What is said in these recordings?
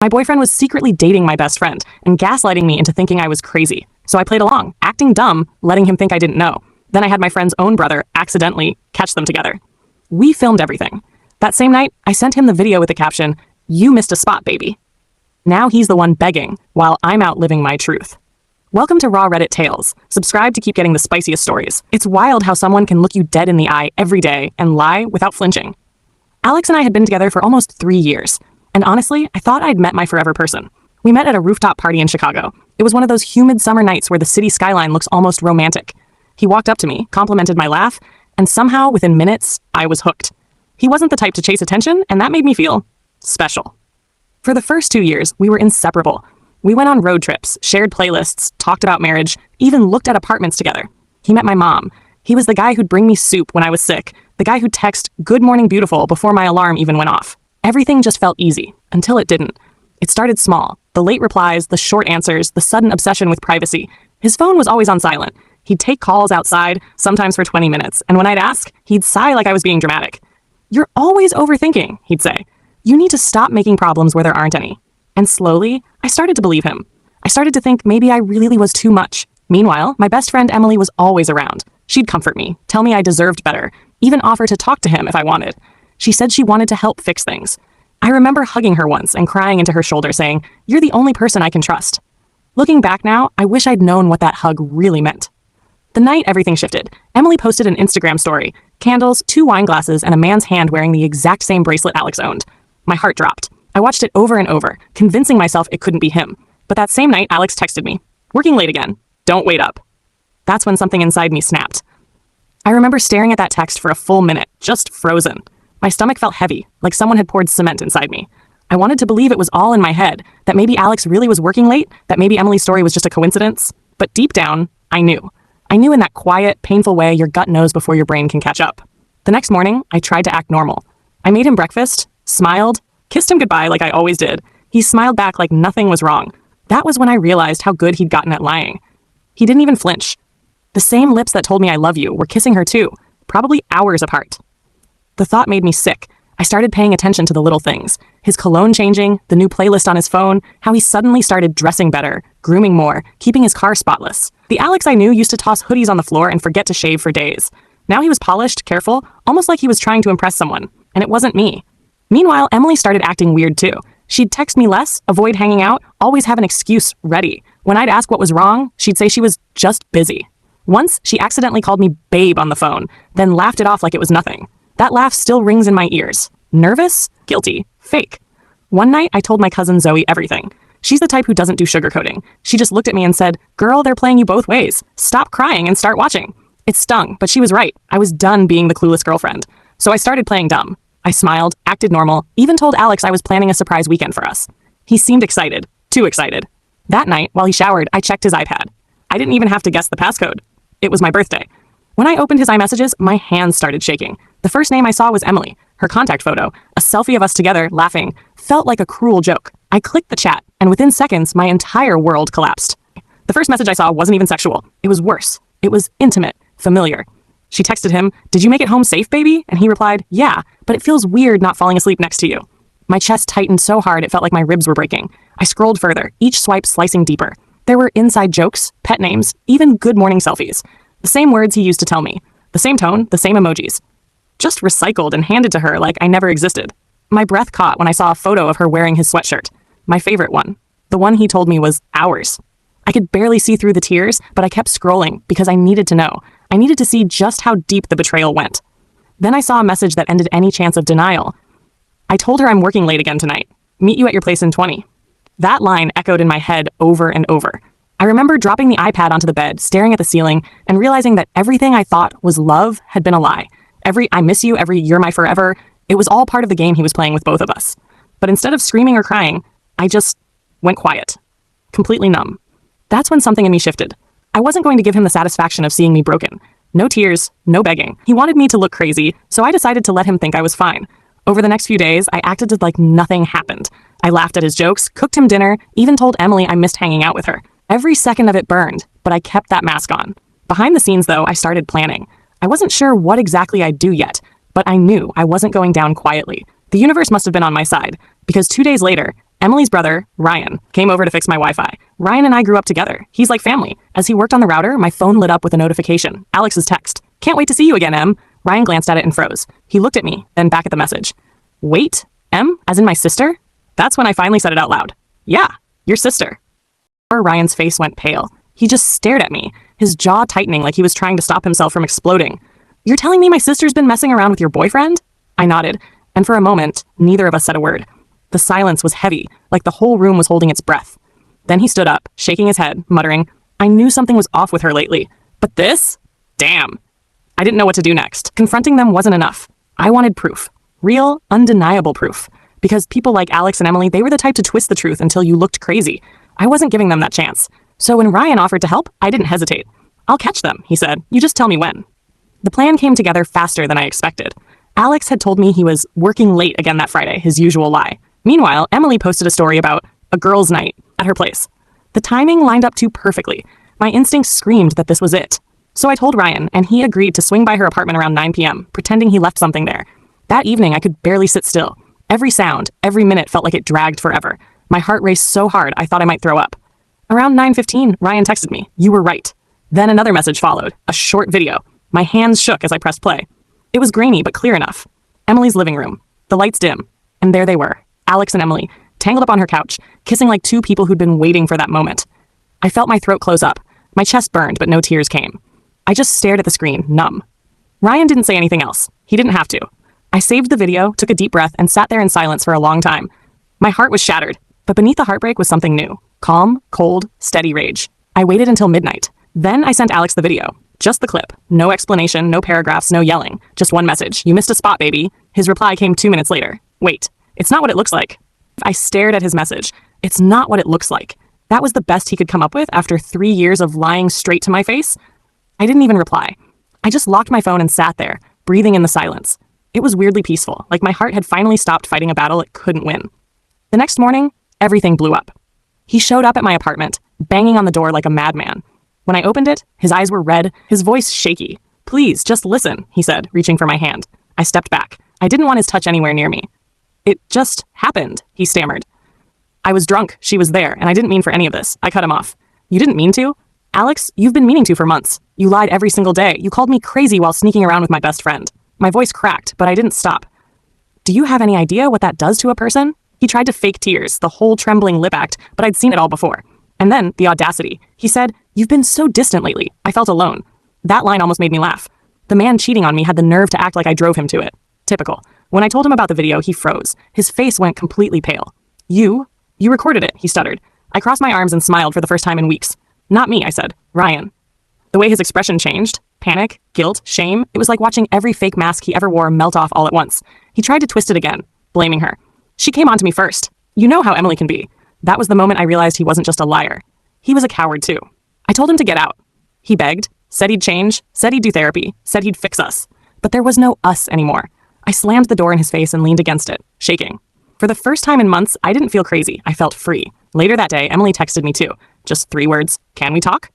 My boyfriend was secretly dating my best friend and gaslighting me into thinking I was crazy. So I played along, acting dumb, letting him think I didn't know. Then I had my friend's own brother accidentally catch them together. We filmed everything. That same night, I sent him the video with the caption, "You missed a spot, baby." Now he's the one begging, while I'm out living my truth. Welcome to Raw Reddit Tales. Subscribe to keep getting the spiciest stories. It's wild how someone can look you dead in the eye every day and lie without flinching. Alex and I had been together for almost 3 years. And honestly, I thought I'd met my forever person. We met at a rooftop party in Chicago. It was one of those humid summer nights where the city skyline looks almost romantic. He walked up to me, complimented my laugh, and somehow, within minutes, I was hooked. He wasn't the type to chase attention, and that made me feel special. For the first 2 years, we were inseparable. We went on road trips, shared playlists, talked about marriage, even looked at apartments together. He met my mom. He was the guy who'd bring me soup when I was sick, the guy who'd text "Good morning, beautiful" before my alarm even went off. Everything just felt easy, until it didn't. It started small. The late replies, the short answers, the sudden obsession with privacy. His phone was always on silent. He'd take calls outside, sometimes for 20 minutes, and when I'd ask, he'd sigh like I was being dramatic. "You're always overthinking," he'd say. "You need to stop making problems where there aren't any." And slowly, I started to believe him. I started to think maybe I really was too much. Meanwhile, my best friend Emily was always around. She'd comfort me, tell me I deserved better, even offer to talk to him if I wanted. She said she wanted to help fix things. I remember hugging her once and crying into her shoulder saying, "You're the only person I can trust." Looking back now, I wish I'd known what that hug really meant. The night everything shifted, Emily posted an Instagram story, candles, 2 wine glasses, and a man's hand wearing the exact same bracelet Alex owned. My heart dropped. I watched it over and over, convincing myself it couldn't be him. But that same night, Alex texted me, "Working late again. Don't wait up." That's when something inside me snapped. I remember staring at that text for a full minute, just frozen. My stomach felt heavy, like someone had poured cement inside me. I wanted to believe it was all in my head, that maybe Alex really was working late, that maybe Emily's story was just a coincidence. But deep down, I knew. I knew in that quiet, painful way your gut knows before your brain can catch up. The next morning, I tried to act normal. I made him breakfast, smiled, kissed him goodbye like I always did. He smiled back like nothing was wrong. That was when I realized how good he'd gotten at lying. He didn't even flinch. The same lips that told me I love you were kissing her too, probably hours apart. The thought made me sick. I started paying attention to the little things. His cologne changing, the new playlist on his phone, how he suddenly started dressing better, grooming more, keeping his car spotless. The Alex I knew used to toss hoodies on the floor and forget to shave for days. Now he was polished, careful, almost like he was trying to impress someone. And it wasn't me. Meanwhile, Emily started acting weird too. She'd text me less, avoid hanging out, always have an excuse ready. When I'd ask what was wrong, she'd say she was just busy. Once, she accidentally called me babe on the phone, then laughed it off like it was nothing. That laugh still rings in my ears. Nervous? Guilty. Fake. One night, I told my cousin Zoe everything. She's the type who doesn't do sugarcoating. She just looked at me and said, "Girl, they're playing you both ways. Stop crying and start watching." It stung, but she was right. I was done being the clueless girlfriend. So I started playing dumb. I smiled, acted normal, even told Alex I was planning a surprise weekend for us. He seemed excited. Too excited. That night, while he showered, I checked his iPad. I didn't even have to guess the passcode. It was my birthday. When I opened his iMessages, my hands started shaking. The first name I saw was Emily. Her contact photo, a selfie of us together, laughing, felt like a cruel joke. I clicked the chat, and within seconds, my entire world collapsed. The first message I saw wasn't even sexual. It was worse. It was intimate, familiar. She texted him, "Did you make it home safe, baby?" And he replied, "Yeah, but it feels weird not falling asleep next to you." My chest tightened so hard it felt like my ribs were breaking. I scrolled further, each swipe slicing deeper. There were inside jokes, pet names, even good morning selfies. The same words he used to tell me. The same tone, the same emojis. Just recycled and handed to her like I never existed. My breath caught when I saw a photo of her wearing his sweatshirt. My favorite one. The one he told me was ours. I could barely see through the tears, but I kept scrolling because I needed to know. I needed to see just how deep the betrayal went. Then I saw a message that ended any chance of denial. I told her I'm working late again tonight. Meet you at your place in 20. That line echoed in my head over and over. I remember dropping the iPad onto the bed, staring at the ceiling, and realizing that everything I thought was love had been a lie. Every "I miss you," every "you're my forever," it was all part of the game he was playing with both of us. But instead of screaming or crying, I just went quiet. Completely numb. That's when something in me shifted. I wasn't going to give him the satisfaction of seeing me broken. No tears, no begging. He wanted me to look crazy, so I decided to let him think I was fine. Over the next few days, I acted like nothing happened. I laughed at his jokes, cooked him dinner, even told Emily I missed hanging out with her. Every second of it burned, but I kept that mask on. Behind the scenes, though, I started planning. I wasn't sure what exactly I'd do yet, but I knew I wasn't going down quietly. The universe must have been on my side, because 2 days later, Emily's brother, Ryan, came over to fix my Wi-Fi. Ryan and I grew up together. He's like family. As he worked on the router, my phone lit up with a notification. Alex's text. Can't wait to see you again, Em. Ryan glanced at it and froze. He looked at me, then back at the message. Wait, Em? As in my sister? That's when I finally said it out loud. Yeah, your sister. Ryan's face went pale. He just stared at me, his jaw tightening like he was trying to stop himself from exploding. You're telling me my sister's been messing around with your boyfriend? I nodded, and for a moment, neither of us said a word. The silence was heavy, like the whole room was holding its breath. Then he stood up, shaking his head, muttering, I knew something was off with her lately. But this? Damn. I didn't know what to do next. Confronting them wasn't enough. I wanted proof. Real, undeniable proof. Because people like Alex and Emily, they were the type to twist the truth until you looked crazy. I wasn't giving them that chance. So when Ryan offered to help, I didn't hesitate. I'll catch them, he said. You just tell me when. The plan came together faster than I expected. Alex had told me he was working late again that Friday, his usual lie. Meanwhile, Emily posted a story about a girls' night at her place. The timing lined up too perfectly. My instincts screamed that this was it. So I told Ryan, and he agreed to swing by her apartment around 9 p.m., pretending he left something there. That evening, I could barely sit still. Every sound, every minute felt like it dragged forever. My heart raced so hard, I thought I might throw up. Around 9:15, Ryan texted me, You were right. Then another message followed, a short video. My hands shook as I pressed play. It was grainy, but clear enough. Emily's living room. The lights dim. And there they were, Alex and Emily, tangled up on her couch, kissing like two people who'd been waiting for that moment. I felt my throat close up. My chest burned, but no tears came. I just stared at the screen, numb. Ryan didn't say anything else. He didn't have to. I saved the video, took a deep breath, and sat there in silence for a long time. My heart was shattered, but beneath the heartbreak was something new. Calm, cold, steady rage. I waited until midnight. Then I sent Alex the video. Just the clip. No explanation, no paragraphs, no yelling. Just one message. You missed a spot, baby. His reply came 2 minutes later. Wait, it's not what it looks like. I stared at his message. It's not what it looks like. That was the best he could come up with after 3 years of lying straight to my face. I didn't even reply. I just locked my phone and sat there, breathing in the silence. It was weirdly peaceful, like my heart had finally stopped fighting a battle it couldn't win. The next morning, everything blew up. He showed up at my apartment, banging on the door like a madman. When I opened it, his eyes were red, his voice shaky. Please, just listen, he said, reaching for my hand. I stepped back. I didn't want his touch anywhere near me. It just happened, he stammered. I was drunk, she was there, and I didn't mean for any of this. I cut him off. You didn't mean to? Alex, you've been meaning to for months. You lied every single day. You called me crazy while sneaking around with my best friend. My voice cracked, but I didn't stop. Do you have any idea what that does to a person? He tried to fake tears, the whole trembling lip act, but I'd seen it all before. And then, the audacity. He said, You've been so distant lately. I felt alone. That line almost made me laugh. The man cheating on me had the nerve to act like I drove him to it. Typical. When I told him about the video, he froze. His face went completely pale. You recorded it, he stuttered. I crossed my arms and smiled for the first time in weeks. Not me, I said. Ryan. The way his expression changed, panic, guilt, shame, it was like watching every fake mask he ever wore melt off all at once. He tried to twist it again, blaming her. She came on to me first. You know how Emily can be. That was the moment I realized he wasn't just a liar. He was a coward too. I told him to get out. He begged, said he'd change, said he'd do therapy, said he'd fix us. But there was no us anymore. I slammed the door in his face and leaned against it, shaking. For the first time in months, I didn't feel crazy. I felt free. Later that day, Emily texted me too. Just 3 words, can we talk?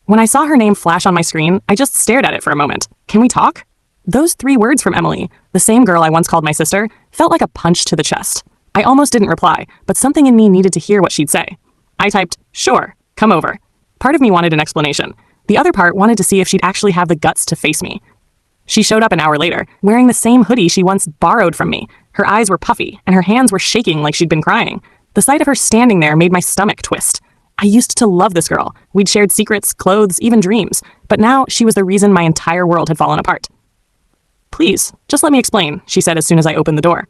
When I saw her name flash on my screen, I just stared at it for a moment. Can we talk? Those 3 words from Emily, the same girl I once called my sister, felt like a punch to the chest. I almost didn't reply, but something in me needed to hear what she'd say. I typed, sure, come over. Part of me wanted an explanation. The other part wanted to see if she'd actually have the guts to face me. She showed up an hour later, wearing the same hoodie she once borrowed from me. Her eyes were puffy, and her hands were shaking like she'd been crying. The sight of her standing there made my stomach twist. I used to love this girl. We'd shared secrets, clothes, even dreams. But now she was the reason my entire world had fallen apart. Please, just let me explain, she said as soon as I opened the door.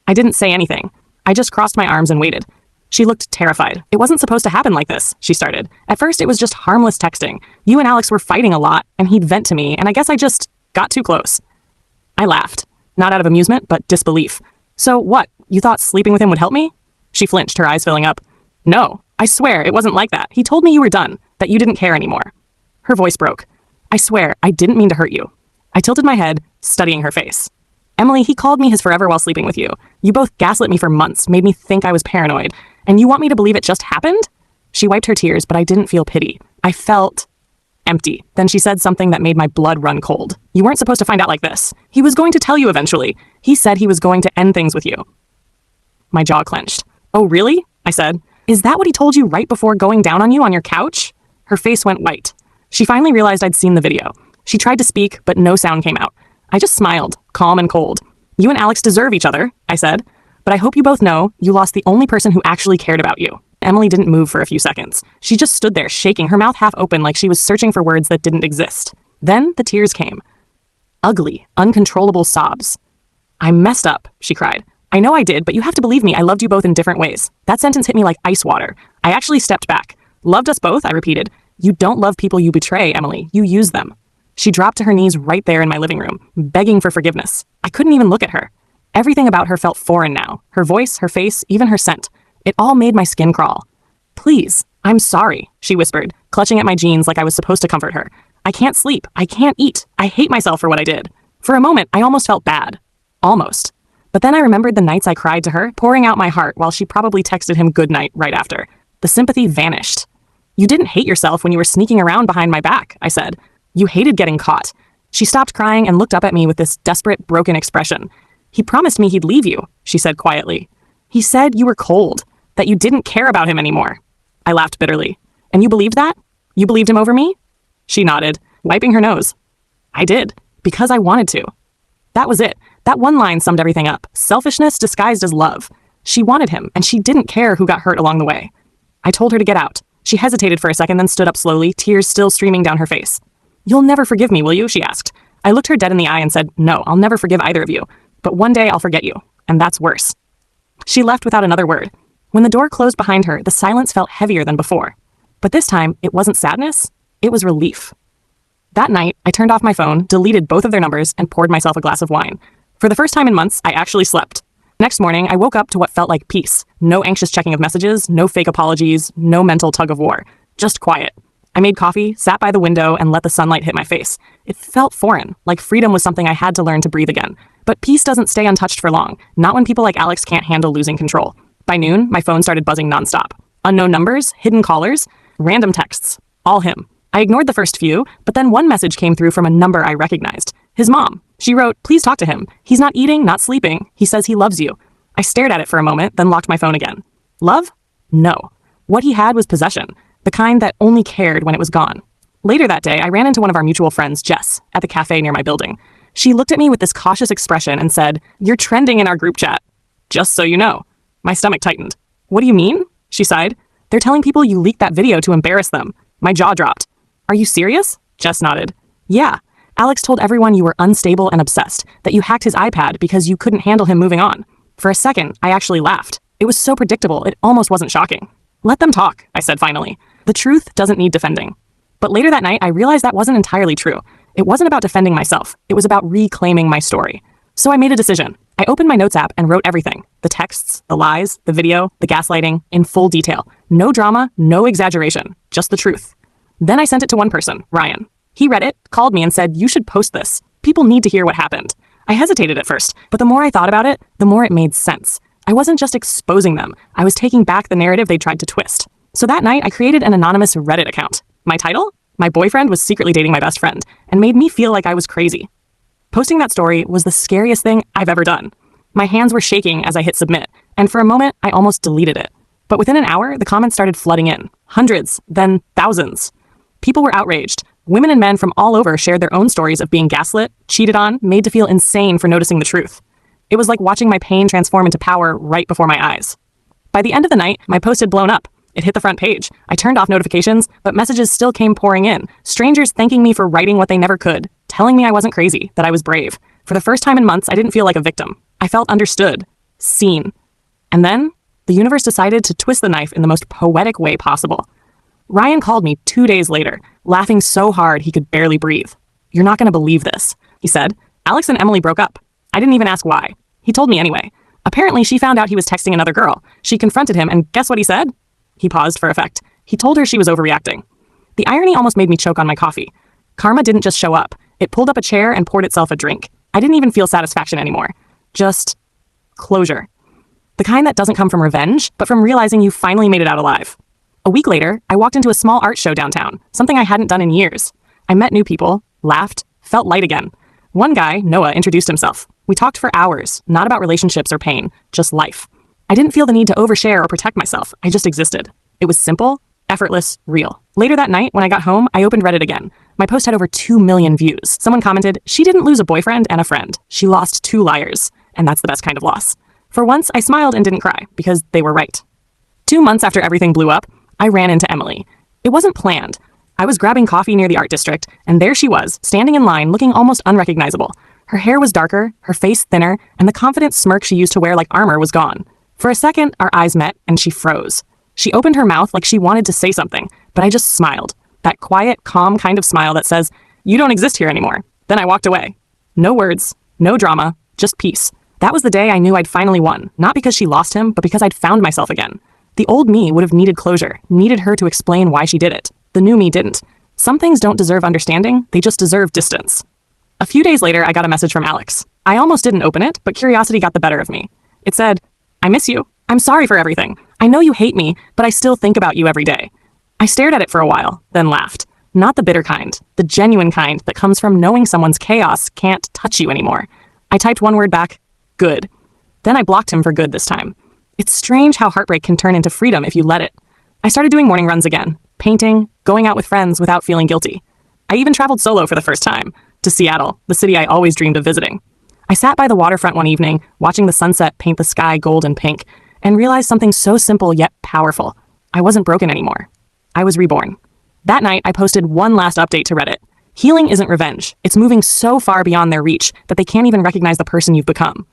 I didn't say anything. I just crossed my arms and waited. She looked terrified. It wasn't supposed to happen like this, she started. At first, it was just harmless texting. You and Alex were fighting a lot, and he'd vent to me, and I guess I just got too close. I laughed. Not out of amusement, but disbelief. So what? You thought sleeping with him would help me? She flinched, her eyes filling up. No, I swear it wasn't like that. He told me you were done, that you didn't care anymore. Her voice broke. I swear, I didn't mean to hurt you. I tilted my head, studying her face. Emily, he called me his forever while sleeping with you. You both gaslit me for months, made me think I was paranoid. And you want me to believe it just happened? She wiped her tears, but I didn't feel pity. I felt empty. Then she said something that made my blood run cold. You weren't supposed to find out like this. He was going to tell you eventually. He said he was going to end things with you. My jaw clenched. "Oh, really?" I said. "Is that what he told you right before going down on you on your couch?" Her face went white. She finally realized I'd seen the video. She tried to speak, but no sound came out. I just smiled, calm and cold. "You and Alex deserve each other," I said. "But I hope you both know you lost the only person who actually cared about you." Emily didn't move for a few seconds. She just stood there, shaking, her mouth half open like she was searching for words that didn't exist. Then the tears came. Ugly, uncontrollable sobs. "I messed up," she cried. "I know I did, but you have to believe me, I loved you both in different ways." That sentence hit me like ice water. I actually stepped back. "Loved us both?" I repeated. "You don't love people you betray, Emily. You use them." She dropped to her knees right there in my living room, begging for forgiveness. I couldn't even look at her. Everything about her felt foreign now. Her voice, her face, even her scent. It all made my skin crawl. "Please, I'm sorry," she whispered, clutching at my jeans like I was supposed to comfort her. "I can't sleep. I can't eat. I hate myself for what I did." For a moment, I almost felt bad. Almost. But then I remembered the nights I cried to her, pouring out my heart while she probably texted him goodnight right after. The sympathy vanished. "You didn't hate yourself when you were sneaking around behind my back," I said. "You hated getting caught." She stopped crying and looked up at me with this desperate, broken expression. "He promised me he'd leave you," she said quietly. "He said you were cold, that you didn't care about him anymore." I laughed bitterly. "And you believed that? You believed him over me?" She nodded, wiping her nose. "I did, because I wanted to." That was it. That one line summed everything up. Selfishness disguised as love. She wanted him, and she didn't care who got hurt along the way. I told her to get out. She hesitated for a second, then stood up slowly, tears still streaming down her face. "You'll never forgive me, will you?" she asked. I looked her dead in the eye and said, "No, I'll never forgive either of you. But one day I'll forget you, and that's worse." She left without another word. When the door closed behind her, the silence felt heavier than before. But this time, it wasn't sadness, it was relief. That night, I turned off my phone, deleted both of their numbers, and poured myself a glass of wine. For the first time in months, I actually slept. Next morning, I woke up to what felt like peace. No anxious checking of messages, no fake apologies, no mental tug of war. Just quiet. I made coffee, sat by the window, and let the sunlight hit my face. It felt foreign, like freedom was something I had to learn to breathe again. But peace doesn't stay untouched for long, not when people like Alex can't handle losing control. By noon, my phone started buzzing nonstop. Unknown numbers, hidden callers, random texts. All him. I ignored the first few, but then one message came through from a number I recognized. His mom. She wrote, "Please talk to him. He's not eating, not sleeping. He says he loves you." I stared at it for a moment, then locked my phone again. Love? No. What he had was possession, the kind that only cared when it was gone. Later that day, I ran into one of our mutual friends, Jess, at the cafe near my building. She looked at me with this cautious expression and said, "You're trending in our group chat." "Just so you know." My stomach tightened. "What do you mean?" She sighed. "They're telling people you leaked that video to embarrass them." My jaw dropped. "Are you serious?" Jess nodded. "Yeah. Alex told everyone you were unstable and obsessed, that you hacked his iPad because you couldn't handle him moving on." For a second, I actually laughed. It was so predictable, it almost wasn't shocking. "Let them talk," I said finally. "The truth doesn't need defending." But later that night, I realized that wasn't entirely true. It wasn't about defending myself. It was about reclaiming my story. So I made a decision. I opened my notes app and wrote everything. The texts, the lies, the video, the gaslighting, in full detail. No drama, no exaggeration, just the truth. Then I sent it to one person, Ryan. He read it, called me and said, "You should post this. People need to hear what happened." I hesitated at first, but the more I thought about it, the more it made sense. I wasn't just exposing them. I was taking back the narrative they tried to twist. So that night, I created an anonymous Reddit account. My title? My boyfriend was secretly dating my best friend, and made me feel like I was crazy. Posting that story was the scariest thing I've ever done. My hands were shaking as I hit submit, and for a moment, I almost deleted it. But within an hour, the comments started flooding in. Hundreds, then thousands. People were outraged. Women and men from all over shared their own stories of being gaslit, cheated on, made to feel insane for noticing the truth. It was like watching my pain transform into power right before my eyes. By the end of the night, my post had blown up. It hit the front page. I turned off notifications, but messages still came pouring in. Strangers thanking me for writing what they never could, telling me I wasn't crazy, that I was brave. For the first time in months, I didn't feel like a victim. I felt understood, seen. And then, the universe decided to twist the knife in the most poetic way possible. Ryan called me 2 days later, laughing so hard he could barely breathe. "You're not going to believe this," he said. "Alex and Emily broke up. I didn't even ask why. He told me anyway. Apparently, she found out he was texting another girl. She confronted him, and guess what he said?" He paused for effect. He told her she was overreacting. The irony almost made me choke on my coffee. Karma didn't just show up. It pulled up a chair and poured itself a drink. I didn't even feel satisfaction anymore. Just closure. The kind that doesn't come from revenge, but from realizing you finally made it out alive. A week later, I walked into a small art show downtown, something I hadn't done in years. I met new people, laughed, felt light again. One guy, Noah, introduced himself. We talked for hours, not about relationships or pain, just life. I didn't feel the need to overshare or protect myself. I just existed. It was simple, effortless, real. Later that night, when I got home, I opened Reddit again. My post had over 2 million views. Someone commented, "She didn't lose a boyfriend and a friend. She lost 2 liars." And that's the best kind of loss. For once, I smiled and didn't cry, because they were right. 2 months after everything blew up, I ran into Emily. It wasn't planned. I was grabbing coffee near the art district, and there she was, standing in line, looking almost unrecognizable. Her hair was darker, her face thinner, and the confident smirk she used to wear like armor was gone. For a second, our eyes met, and she froze. She opened her mouth like she wanted to say something, but I just smiled. That quiet, calm kind of smile that says, "You don't exist here anymore." Then I walked away. No words, no drama, just peace. That was the day I knew I'd finally won, not because she lost him, but because I'd found myself again. The old me would have needed closure, needed her to explain why she did it. The new me didn't. Some things don't deserve understanding, they just deserve distance. A few days later, I got a message from Alex. I almost didn't open it, but curiosity got the better of me. It said, "I miss you. I'm sorry for everything. I know you hate me, but I still think about you every day." I stared at it for a while, then laughed. Not the bitter kind, the genuine kind that comes from knowing someone's chaos can't touch you anymore. I typed one word back, "Good." Then I blocked him for good this time. It's strange how heartbreak can turn into freedom if you let it. I started doing morning runs again, painting, going out with friends without feeling guilty. I even traveled solo for the first time, to Seattle, the city I always dreamed of visiting. I sat by the waterfront one evening, watching the sunset paint the sky gold and pink, and realized something so simple yet powerful. I wasn't broken anymore. I was reborn. That night, I posted one last update to Reddit. Healing isn't revenge. It's moving so far beyond their reach that they can't even recognize the person you've become.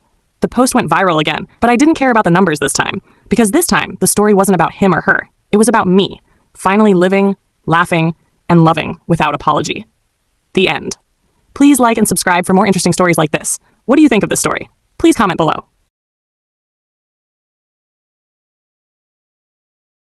The post went viral again, but I didn't care about the numbers this time, because this time, the story wasn't about him or her. It was about me, finally living, laughing, and loving without apology. The end. Please like and subscribe for more interesting stories like this. What do you think of this story? Please comment below.